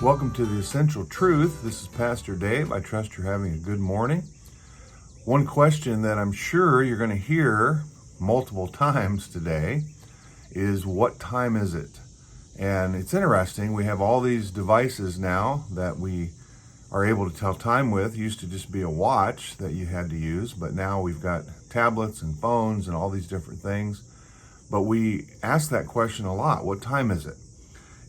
Welcome to the Essential Truth. This is Pastor Dave. I trust you're having a good morning. One question that I'm sure you're going to hear multiple times today is, what time is it? And it's interesting. We have all these devices now that we are able to tell time with. It used to just be a watch that you had to use, but now we've got tablets and phones and all these different things. But we ask that question a lot. What time is it?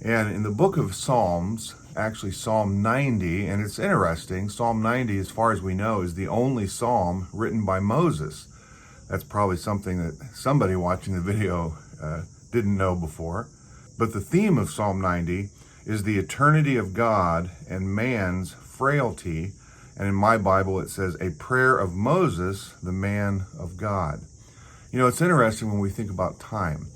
And in the book of Psalms, actually Psalm 90, and it's interesting, Psalm 90, as far as we know, is the only psalm written by Moses. That's probably something that somebody watching the video didn't know before. But the theme of Psalm 90 is the eternity of God and man's frailty. And in my Bible, it says, a prayer of Moses, the man of God. You know, it's interesting when we think about time.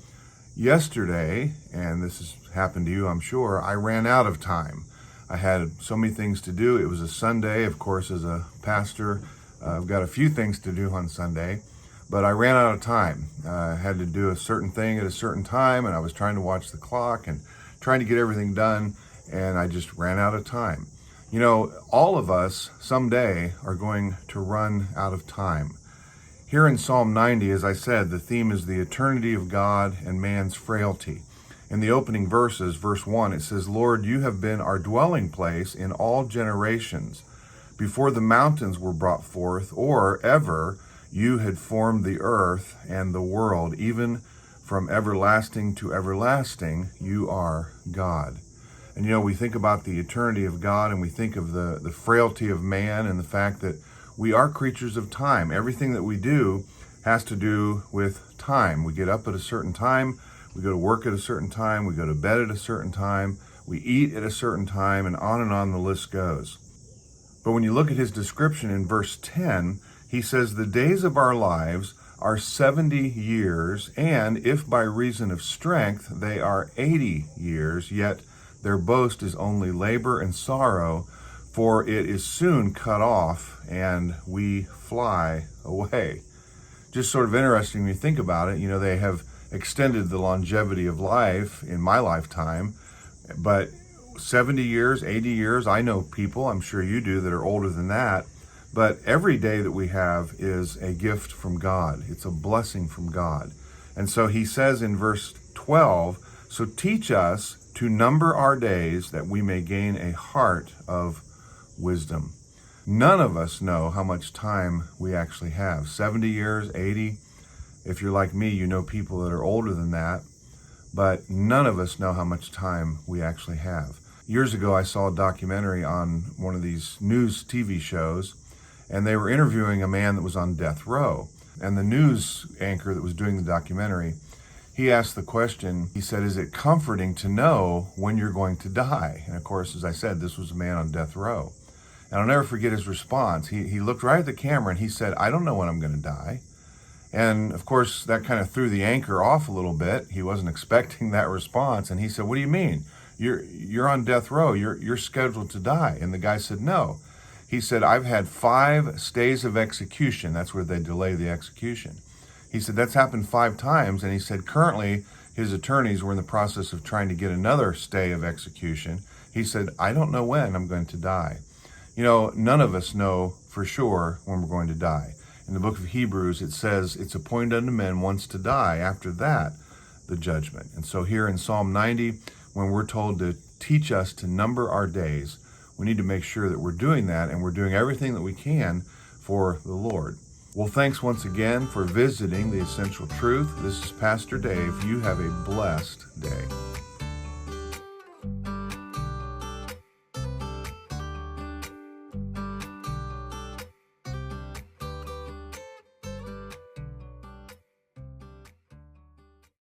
Yesterday, and this has happened to you, I'm sure, I ran out of time. I had so many things to do. It was a Sunday, of course, as a pastor. I've got a few things to do on Sunday, but I ran out of time. I had to do a certain thing at a certain time, and I was trying to watch the clock and trying to get everything done, and I just ran out of time. You know, all of us someday are going to run out of time. Here in Psalm 90, as I said, the theme is the eternity of God and man's frailty. In the opening verses, verse 1, it says, Lord, you have been our dwelling place in all generations. Before the mountains were brought forth, or ever you had formed the earth and the world, even from everlasting to everlasting, you are God. And you know, we think about the eternity of God, and we think of the frailty of man and the fact that we are creatures of time. Everything that we do has to do with time. We get up at a certain time, we go to work at a certain time, we go to bed at a certain time, we eat at a certain time, and on the list goes. But when you look at his description in verse 10, he says, the days of our lives are 70 years, and if by reason of strength they are 80 years, yet their boast is only labor and sorrow, for it is soon cut off, and we fly away. Just sort of interesting when you think about it. You know, they have extended the longevity of life in my lifetime, but 70 years, 80 years, I know people, I'm sure you do, that are older than that, but every day that we have is a gift from God. It's a blessing from God. And so he says in verse 12, so teach us to number our days that we may gain a heart of wisdom. None of us know how much time we actually have. 70 years, 80. If you're like me, you know people that are older than that, but none of us know how much time we actually have. Years ago, I saw a documentary on one of these news TV shows, and they were interviewing a man that was on death row. And the news anchor that was doing the documentary, he asked the question, he said, is it comforting to know when you're going to die? And of course, as I said, this was a man on death row. And I'll never forget his response. He looked right at the camera and he said, I don't know when I'm going to die. And of course, that kind of threw the anchor off a little bit. He wasn't expecting that response. And he said, what do you mean? You're on death row. You're scheduled to die. And the guy said, no. He said, I've had 5 stays of execution. That's where they delay the execution. He said, that's happened 5 times. And he said, currently, his attorneys were in the process of trying to get another stay of execution. He said, I don't know when I'm going to die. You know, none of us know for sure when we're going to die. In the book of Hebrews, it says, it's appointed unto men once to die. After that, the judgment. And so here in Psalm 90, when we're told to teach us to number our days, we need to make sure that we're doing that and we're doing everything that we can for the Lord. Well, thanks once again for visiting the Essential Truth. This is Pastor Dave. You have a blessed day.